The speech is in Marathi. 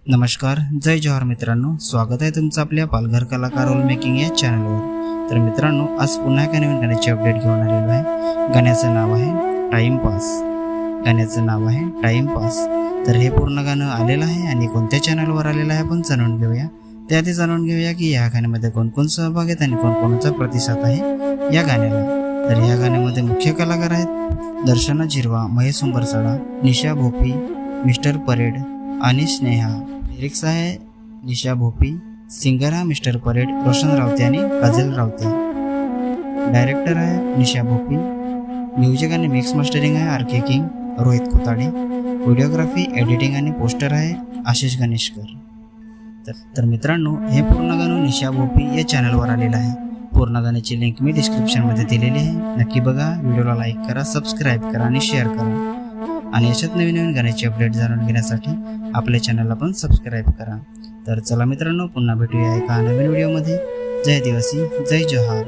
नमस्कार, जय जोहार मित्रांनो, स्वागत आहे तुमचं आपल्या पालघर कलाकार रोल मेकिंग या चॅनलवर। तर मित्रांनो, आज पुन्हा एका नवीन गाण्याची अपडेट घेऊन आलेलो आहे। गाण्याचं नाव आहे टाइम पास। तर हे पूर्ण गाणं आलेलं आहे आणि कोणत्या चॅनलवर आलेलं आहे आपण जाणून घेऊया। त्याआधी जाणून घेऊया की या गाण्यामध्ये कोण सहभाग आहेत आणि कोणाचा प्रतिसाद आहे या गाण्याला। तर या गाण्यामध्ये मुख्य कलाकार आहेत दर्शना झिरवा, महेश उंबरसाडा, निशा भोपी, मिस्टर परेड आणि स्नेहा। लिरिक्स आहे निशा भोपी, सिंगर आहे मिस्टर परेड, रोशन रावते आणि काजल रावते। डायरेक्टर आहे निशा भोपी, म्युझिक आणि मिक्स मास्टरिंग आहे R K. King, Rohit Khotade, videography, editing आणि पोस्टर आहे आशिष गणेशकर। तर मित्रांनो, हे पूर्ण गाणं निशा भोपी या चॅनलवर आलेलं आहे। पूर्ण गाण्याची लिंक मी डिस्क्रिप्शनमध्ये दिलेली आहे, नक्की बघा। व्हिडिओला लाईक करा, सबस्क्राईब करा आणि शेअर करा। आणि अशाच नवीन गाण्याची अपडेट जाणून घेण्यासाठी आपल्या चॅनलला पण सबस्क्राईब करा। तर चला मित्रांनो, पुन्हा भेटूया एका नवीन व्हिडिओमध्ये। जय आदिवासी, जय जोहार।